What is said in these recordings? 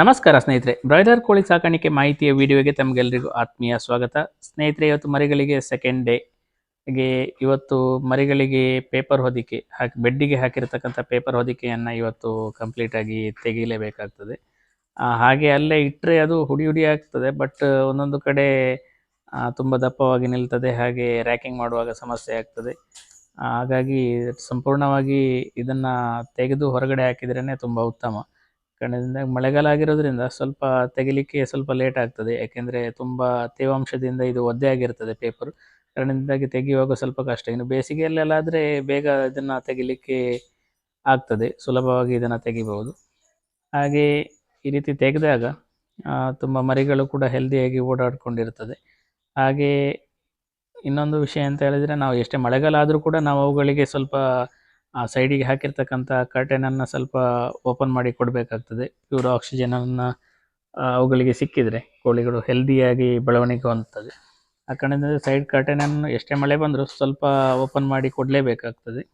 ನಮಸ್ಕಾರ ಸ್ನೇಹಿತರೆ, ಬ್ರಾಯ್ಲರ್ ಕೋಳಿ ಸಾಕಾಣಿಕೆ ಮಾಹಿತಿಯ ವಿಡಿಯೋಗೆ ತಮಗೆಲ್ಲರಿಗೂ ಆತ್ಮೀಯ ಸ್ವಾಗತ. ಸ್ನೇಹಿತರೆ, ಇವತ್ತು ಮರಿಗಳಿಗೆ ಸೆಕೆಂಡ್ ಡೇ. ಹಾಗೆ ಇವತ್ತು ಮರಿಗಳಿಗೆ ಪೇಪರ್ ಹೊದಿಕೆ ಬೆಡ್ಡಿಗೆ ಹಾಕಿರ್ತಕ್ಕಂಥ ಪೇಪರ್ ಹೊದಿಕೆಯನ್ನು ಇವತ್ತು ಕಂಪ್ಲೀಟಾಗಿ ತೆಗೀಲೇಬೇಕಾಗ್ತದೆ. ಹಾಗೆ ಅಲ್ಲೇ ಇಟ್ಟರೆ ಅದು ಹುಡಿ ಹುಡಿ ಆಗ್ತದೆ, ಬಟ್ ಒಂದೊಂದು ಕಡೆ ತುಂಬ ದಪ್ಪವಾಗಿ ನಿಲ್ತದೆ, ಹಾಗೆ ರ್ಯಾಕಿಂಗ್ ಮಾಡುವಾಗ ಸಮಸ್ಯೆ ಆಗ್ತದೆ. ಹಾಗಾಗಿ ಸಂಪೂರ್ಣವಾಗಿ ಇದನ್ನು ತೆಗೆದು ಹೊರಗಡೆ ಹಾಕಿದ್ರೇ ತುಂಬ ಉತ್ತಮ. ಕಾರಣದಿಂದ ಮಳೆಗಾಲ ಆಗಿರೋದ್ರಿಂದ ಸ್ವಲ್ಪ ತೆಗಿಲಿಕ್ಕೆ ಸ್ವಲ್ಪ ಲೇಟ್ ಆಗ್ತದೆ, ಯಾಕೆಂದರೆ ತುಂಬ ತೇವಾಂಶದಿಂದ ಇದು ಒದ್ದೆ ಆಗಿರ್ತದೆ ಪೇಪರ್. ಕಾರಣದಿಂದಾಗಿ ತೆಗೆಯುವಾಗ ಸ್ವಲ್ಪ ಕಷ್ಟ. ಇನ್ನು ಬೇಸಿಗೆಯಲ್ಲೆಲ್ಲ ಆದರೆ ಬೇಗ ಇದನ್ನು ತೆಗಿಲಿಕ್ಕೆ ಆಗ್ತದೆ, ಸುಲಭವಾಗಿ ಇದನ್ನು ತೆಗಿಬಹುದು. ಹಾಗೆ ಈ ರೀತಿ ತೆಗೆದಾಗ ತುಂಬ ಮರಿಗಳು ಕೂಡ ಹೆಲ್ದಿಯಾಗಿ ಓಡಾಡ್ಕೊಂಡಿರ್ತದೆ. ಹಾಗೆ ಇನ್ನೊಂದು ವಿಷಯ ಅಂತ ಹೇಳಿದರೆ, ನಾವು ಎಷ್ಟೇ ಮಳೆಗಾಲ ಆದರೂ ಕೂಡ ನಾವು ಅವುಗಳಿಗೆ ಸ್ವಲ್ಪ ಸೈಡಿಗೆ ಹಾಕಿರ್ತಕ್ಕಂಥ ಕರ್ಟೆನನ್ನು ಸ್ವಲ್ಪ ಓಪನ್ ಮಾಡಿ ಕೊಡಬೇಕಾಗ್ತದೆ. ಪ್ಯೂರ್ ಆಕ್ಸಿಜನನ್ನು ಅವುಗಳಿಗೆ ಸಿಕ್ಕಿದರೆ ಕೋಳಿಗಳು ಹೆಲ್ದಿಯಾಗಿ ಬೆಳವಣಿಗೆ ಹೊಂದುತ್ತದೆ. ಆ ಕಾರಣದಿಂದ ಸೈಡ್ ಕರ್ಟೆನನ್ನು ಎಷ್ಟೇ ಮಳೆ ಬಂದರೂ ಸ್ವಲ್ಪ ಓಪನ್ ಮಾಡಿ ಕೊಡಲೇಬೇಕಾಗ್ತದೆ.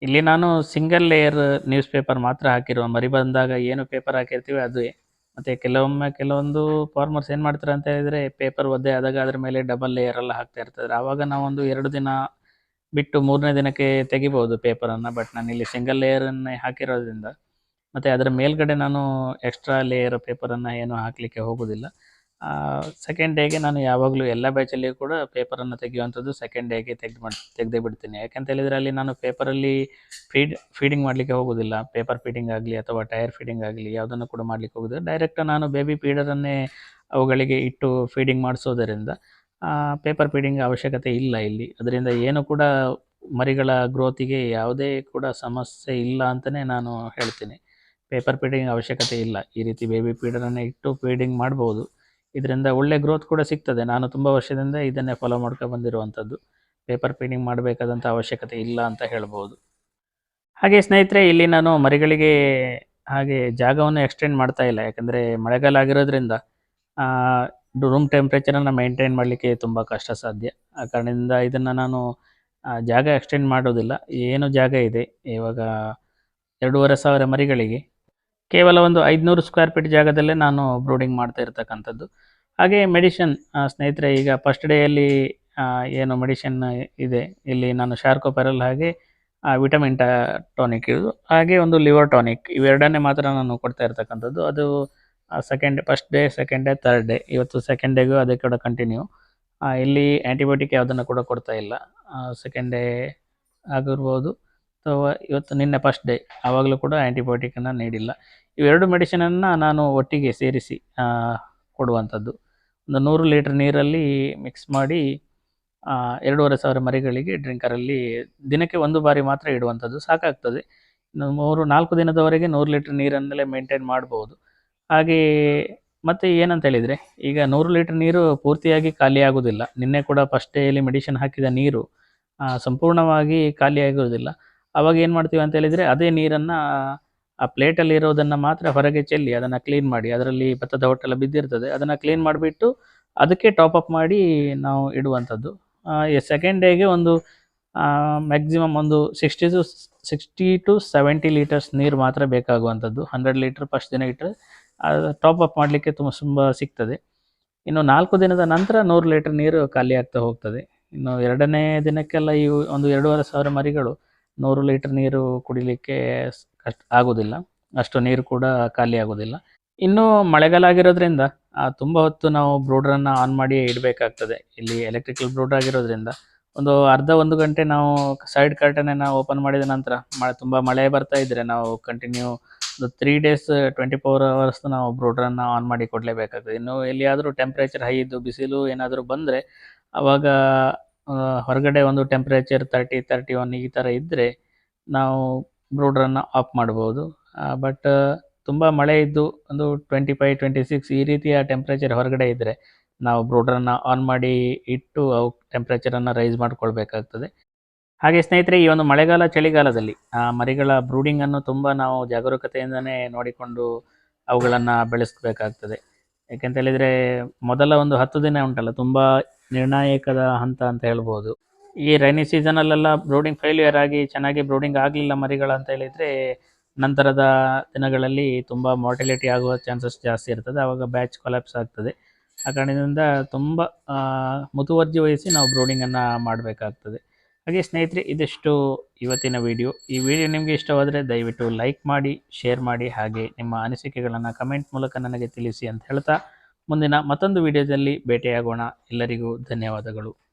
ಇಲ್ಲಿ ನಾನು ಸಿಂಗಲ್ ಲೇಯರ್ ನ್ಯೂಸ್ ಪೇಪರ್ ಮಾತ್ರ ಹಾಕಿರುವ. ಮರಿ ಬಂದಾಗ ಏನು ಪೇಪರ್ ಹಾಕಿರ್ತೀವಿ ಅದುವೇ. ಮತ್ತು ಕೆಲವೊಂದು ಫಾರ್ಮರ್ಸ್ ಏನು ಮಾಡ್ತಾರೆ ಅಂತ ಹೇಳಿದರೆ, ಪೇಪರ್ ಒದ್ದೆ ಆದಾಗ ಅದ್ರ ಮೇಲೆ ಡಬಲ್ ಲೇಯರ್ ಎಲ್ಲ ಹಾಕ್ತಾ ಇರ್ತಾರೆ. ಆವಾಗ ನಾವೊಂದು 2 ದಿನ ಬಿಟ್ಟು 3ನೇ ದಿನಕ್ಕೆ ತೆಗಿಬೋದು ಪೇಪರನ್ನು. ಬಟ್ ನಾನಿಲ್ಲಿ ಸಿಂಗಲ್ ಲೇಯರನ್ನೇ ಹಾಕಿರೋದ್ರಿಂದ, ಮತ್ತು ಅದರ ಮೇಲ್ಗಡೆ ನಾನು ಎಕ್ಸ್ಟ್ರಾ ಲೇಯರ್ ಪೇಪರನ್ನು ಏನು ಹಾಕಲಿಕ್ಕೆ ಹೋಗೋದಿಲ್ಲ. ಸೆಕೆಂಡ್ ಡೇಗೆ ನಾನು ಯಾವಾಗಲೂ ಎಲ್ಲ ಬ್ಯಾಚಲ್ಲಿಯೂ ಕೂಡ ಪೇಪರನ್ನು ತೆಗೆಯುವಂಥದ್ದು ಸೆಕೆಂಡ್ ಡೇಗೆ ತೆಗೆದೇ ಬಿಡ್ತೀನಿ. ಯಾಕೆಂತ ಹೇಳಿದರೆ, ಅಲ್ಲಿ ನಾನು ಪೇಪರಲ್ಲಿ ಫೀಡಿಂಗ್ ಮಾಡಲಿಕ್ಕೆ ಹೋಗೋದಿಲ್ಲ. ಪೇಪರ್ ಫೀಡಿಂಗ್ ಆಗಲಿ ಅಥವಾ ಟೈರ್ ಫೀಡಿಂಗ್ ಆಗಲಿ ಯಾವುದನ್ನು ಕೂಡ ಮಾಡಲಿಕ್ಕೆ ಹೋಗೋದಿಲ್ಲ. ಡೈರೆಕ್ಟ್ ನಾನು ಬೇಬಿ ಫೀಡರನ್ನೇ ಅವುಗಳಿಗೆ ಇಟ್ಟು ಫೀಡಿಂಗ್ ಮಾಡಿಸೋದರಿಂದ ಪೇಪರ್ ಫೀಡಿಂಗ್ ಅವಶ್ಯಕತೆ ಇಲ್ಲ ಇಲ್ಲಿ. ಅದರಿಂದ ಏನು ಕೂಡ ಮರಿಗಳ ಗ್ರೋತಿಗೆ ಯಾವುದೇ ಕೂಡ ಸಮಸ್ಯೆ ಇಲ್ಲ ಅಂತಲೇ ನಾನು ಹೇಳ್ತೀನಿ. ಪೇಪರ್ ಫೀಡಿಂಗ್ ಅವಶ್ಯಕತೆ ಇಲ್ಲ. ಈ ರೀತಿ ಬೇಬಿ ಫೀಡರನ್ನೇ ಇಟ್ಟು ಫೀಡಿಂಗ್ ಮಾಡ್ಬೋದು. ಇದರಿಂದ ಒಳ್ಳೆ ಗ್ರೋತ್ ಕೂಡ ಸಿಗ್ತದೆ. ನಾನು ತುಂಬ ವರ್ಷದಿಂದ ಇದನ್ನೇ ಫಾಲೋ ಮಾಡ್ಕೊಂಡು ಬಂದಿರುವಂಥದ್ದು. ಪೇಪರ್ ಫೀಡಿಂಗ್ ಮಾಡಬೇಕಾದಂಥ ಅವಶ್ಯಕತೆ ಇಲ್ಲ ಅಂತ ಹೇಳ್ಬೋದು. ಹಾಗೆ ಸ್ನೇಹಿತರೆ, ಇಲ್ಲಿ ನಾನು ಮರಿಗಳಿಗೆ ಹಾಗೆ ಜಾಗವನ್ನು ಎಕ್ಸ್ಟೆಂಡ್ ಮಾಡ್ತಾ ಇಲ್ಲ. ಯಾಕಂದರೆ ಮಳೆಗಾಲ ಆಗಿರೋದ್ರಿಂದ ರೂಮ್ ಟೆಂಪ್ರೇಚರನ್ನು ಮೇಂಟೈನ್ ಮಾಡಲಿಕ್ಕೆ ತುಂಬ ಕಷ್ಟ ಸಾಧ್ಯ. ಆ ಕಾರಣದಿಂದ ಇದನ್ನು ನಾನು ಜಾಗ ಎಕ್ಸ್ಟೆಂಡ್ ಮಾಡೋದಿಲ್ಲ. ಏನು ಜಾಗ ಇದೆ ಇವಾಗ 2500 ಮರಿಗಳಿಗೆ ಕೇವಲ ಒಂದು 500 ಸ್ಕ್ವೇರ್ ಫೀಟ್ ಜಾಗದಲ್ಲೇ ನಾನು ಬ್ರೂಡಿಂಗ್ ಮಾಡ್ತಾ ಇರ್ತಕ್ಕಂಥದ್ದು. ಹಾಗೆ ಮೆಡಿಷನ್ ಸ್ನೇಹಿತರೆ, ಈಗ ಫಸ್ಟ್ ಡೇಯಲ್ಲಿ ಏನು ಮೆಡಿಷನ್ ಇದೆ ಇಲ್ಲಿ, ನಾನು ಶಾರ್ಕೋಪೆರಲ್ ಹಾಗೆ ವಿಟಮಿನ್ ಟಾನಿಕ್ ಇದು, ಹಾಗೆ ಒಂದು ಲಿವರ್ ಟಾನಿಕ್, ಇವೆರಡನ್ನೇ ಮಾತ್ರ ನಾನು ಕೊಡ್ತಾ ಇರ್ತಕ್ಕಂಥದ್ದು. ಅದು first day, second day, third day. ಇವತ್ತು ಸೆಕೆಂಡ್ ಡೇಗೂ ಅದೇ ಕೂಡ ಕಂಟಿನ್ಯೂ. ಇಲ್ಲಿ ಆ್ಯಂಟಿಬಯೋಟಿಕ್ ಯಾವುದನ್ನು ಕೂಡ ಕೊಡ್ತಾ ಇಲ್ಲ. ಸೆಕೆಂಡ್ ಡೇ ಆಗಿರ್ಬೋದು ಅಥವಾ ಇವತ್ತು ನಿನ್ನೆ ಫಸ್ಟ್ ಡೇ, ಆವಾಗಲೂ ಕೂಡ ಆ್ಯಂಟಿಬಯೋಟಿಕನ್ನು ನೀಡಿಲ್ಲ. ಇವೆರಡು ಮೆಡಿಸಿನನ್ನು ನಾನು ಒಟ್ಟಿಗೆ ಸೇರಿಸಿ ಕೊಡುವಂಥದ್ದು. ಒಂದು 100 ಲೀಟ್ರ್ ನೀರಲ್ಲಿ ಮಿಕ್ಸ್ ಮಾಡಿ 2500 ಮರಿಗಳಿಗೆ ಡ್ರಿಂಕರಲ್ಲಿ ದಿನಕ್ಕೆ 1 ಬಾರಿ ಮಾತ್ರ ಇಡುವಂಥದ್ದು ಸಾಕಾಗ್ತದೆ. ಇನ್ನು 3-4 ದಿನದವರೆಗೆ 100 ಲೀಟ್ರ್ ನೀರನ್ನಲ್ಲೇ ಮೇಂಟೈನ್ ಮಾಡ್ಬೋದು. ಹಾಗೆ ಮತ್ತು ಏನಂತ ಹೇಳಿದರೆ, ಈಗ 100 ಲೀಟ್ರ್ ನೀರು ಪೂರ್ತಿಯಾಗಿ ಖಾಲಿ ಆಗೋದಿಲ್ಲ. ನಿನ್ನೆ ಕೂಡ ಫಸ್ಟ್ ಡೇಯಲ್ಲಿ ಮೆಡಿಷನ್ ಹಾಕಿದ ನೀರು ಸಂಪೂರ್ಣವಾಗಿ ಖಾಲಿ ಆಗೋದಿಲ್ಲ. ಆವಾಗ ಏನು ಮಾಡ್ತೀವಿ ಅಂತ ಹೇಳಿದರೆ, ಅದೇ ನೀರನ್ನು ಆ ಪ್ಲೇಟಲ್ಲಿರೋದನ್ನು ಮಾತ್ರ ಹೊರಗೆ ಚೆಲ್ಲಿ ಅದನ್ನು ಕ್ಲೀನ್ ಮಾಡಿ, ಅದರಲ್ಲಿ ಭತ್ತದ ಹೊಟ್ಟೆಲ್ಲ ಬಿದ್ದಿರ್ತದೆ, ಅದನ್ನು ಕ್ಲೀನ್ ಮಾಡಿಬಿಟ್ಟು ಅದಕ್ಕೆ ಟಾಪಪ್ ಮಾಡಿ ನಾವು ಇಡುವಂಥದ್ದು. ಸೆಕೆಂಡ್ ಡೇಗೆ ಒಂದು ಮ್ಯಾಕ್ಸಿಮಮ್ ಒಂದು 60 to 70 ಲೀಟರ್ಸ್ ನೀರು ಮಾತ್ರ ಬೇಕಾಗುವಂಥದ್ದು. 100 ಲೀಟ್ರ್ ಫಸ್ಟ್ ದಿನ ಇಟ್ಟರೆ ಟಾಪಪ್ ಮಾಡಲಿಕ್ಕೆ ತುಂಬ ಸಿಗ್ತದೆ. ಇನ್ನು 4 ದಿನದ ನಂತರ 100 ಲೀಟ್ರ್ ನೀರು ಖಾಲಿ ಆಗ್ತಾ ಹೋಗ್ತದೆ. ಇನ್ನು 2ನೇ ದಿನಕ್ಕೆಲ್ಲ ಈ ಒಂದು 2500 ಮರಿಗಳು 100 ಲೀಟ್ರ್ ನೀರು ಕುಡಿಲಿಕ್ಕೆ ಆಗೋದಿಲ್ಲ. ಅಷ್ಟು ನೀರು ಕೂಡ ಖಾಲಿ ಆಗೋದಿಲ್ಲ. ಇನ್ನು ಮಳೆಗಾಲ ಆಗಿರೋದ್ರಿಂದ ತುಂಬ ಹೊತ್ತು ನಾವು ಬ್ರೂಡ್ರನ್ನು ಆನ್ ಮಾಡಿ ಇಡಬೇಕಾಗ್ತದೆ. ಇಲ್ಲಿ ಎಲೆಕ್ಟ್ರಿಕಲ್ ಬ್ರೂಡರ್ ಆಗಿರೋದ್ರಿಂದ ಒಂದು ಅರ್ಧ 1 ಗಂಟೆ ನಾವು ಸೈಡ್ ಕರ್ಟನನ್ನು ಓಪನ್ ಮಾಡಿದ ನಂತರ ತುಂಬ ಮಳೆ ಬರ್ತಾ ಇದ್ದರೆ ನಾವು ಕಂಟಿನ್ಯೂ ಒಂದು 3 ಡೇಸ್ 24 ಅವರ್ಸ್ ನಾವು ಬ್ರೂಡ್ರನ್ನು ಆನ್ ಮಾಡಿ ಕೊಡಲೇಬೇಕಾಗ್ತದೆ. ಇನ್ನು ಎಲ್ಲಿಯಾದರೂ ಟೆಂಪ್ರೇಚರ್ ಹೈ ಇದ್ದು ಬಿಸಿಲು ಏನಾದರೂ ಬಂದರೆ ಆವಾಗ ಹೊರಗಡೆ ಒಂದು ಟೆಂಪ್ರೇಚರ್ 30-31 ಈ ಥರ ಇದ್ದರೆ ನಾವು ಬ್ರೂಡ್ರನ್ನು ಆಫ್ ಮಾಡ್ಬೋದು. ಬಟ್ ತುಂಬ ಮಳೆ ಇದ್ದು ಒಂದು 25-26 ಈ ರೀತಿಯ ಟೆಂಪ್ರೇಚರ್ ಹೊರಗಡೆ ಇದ್ದರೆ ನಾವು ಬ್ರೂಡ್ರನ್ನು ಆನ್ ಮಾಡಿ ಇಟ್ಟು ಅವು ಟೆಂಪ್ರೇಚರನ್ನು ರೈಸ್ ಮಾಡಿಕೊಳ್ಬೇಕಾಗ್ತದೆ. ಹಾಗೆ ಸ್ನೇಹಿತರೆ, ಈ ಒಂದು ಮಳೆಗಾಲ ಚಳಿಗಾಲದಲ್ಲಿ ಮರಿಗಳ ಬ್ರೂಡಿಂಗನ್ನು ತುಂಬ ನಾವು ಜಾಗರೂಕತೆಯಿಂದನೇ ನೋಡಿಕೊಂಡು ಅವುಗಳನ್ನು ಬೆಳೆಸಬೇಕಾಗ್ತದೆ. ಯಾಕೆಂತ ಹೇಳಿದರೆ, ಮೊದಲ ಒಂದು 10 ದಿನ ಉಂಟಲ್ಲ, ತುಂಬ ನಿರ್ಣಾಯಕದ ಹಂತ ಅಂತ ಹೇಳ್ಬೋದು. ಈ ರೈನಿ ಸೀಸನಲ್ಲೆಲ್ಲ ಬ್ರೂಡಿಂಗ್ ಫೇಲ್ಯೂರ್ ಆಗಿ ಚೆನ್ನಾಗಿ ಬ್ರೂಡಿಂಗ್ ಆಗಲಿಲ್ಲ ಮರಿಗಳಂತ ಹೇಳಿದರೆ ನಂತರದ ದಿನಗಳಲ್ಲಿ ತುಂಬ ಮಾರ್ಟಿಲಿಟಿ ಆಗುವ ಚಾನ್ಸಸ್ ಜಾಸ್ತಿ ಇರ್ತದೆ. ಆವಾಗ ಬ್ಯಾಚ್ ಕೊಲ್ಯಾಪ್ಸ್ ಆಗ್ತದೆ. ಆ ಕಾರಣದಿಂದ ತುಂಬ ಮುತುವರ್ಜಿ ವಹಿಸಿ ನಾವು ಬ್ರೂಡಿಂಗನ್ನು ಮಾಡಬೇಕಾಗ್ತದೆ. ಹಾಗೆ ಸ್ನೇಹಿತರೆ, ಇದಿಷ್ಟು ಇವತ್ತಿನ ವಿಡಿಯೋ. ಈ ವಿಡಿಯೋ ನಿಮಗೆ ಇಷ್ಟವಾದರೆ ದಯವಿಟ್ಟು ಲೈಕ್ ಮಾಡಿ, ಶೇರ್ ಮಾಡಿ, ಹಾಗೆ ನಿಮ್ಮ ಅನಿಸಿಕೆಗಳನ್ನು ಕಮೆಂಟ್ ಮೂಲಕ ನನಗೆ ತಿಳಿಸಿ ಅಂತ ಹೇಳ್ತಾ ಮುಂದಿನ ಮತ್ತೊಂದು ವಿಡಿಯೋದಲ್ಲಿ ಭೇಟಿಯಾಗೋಣ. ಎಲ್ಲರಿಗೂ ಧನ್ಯವಾದಗಳು.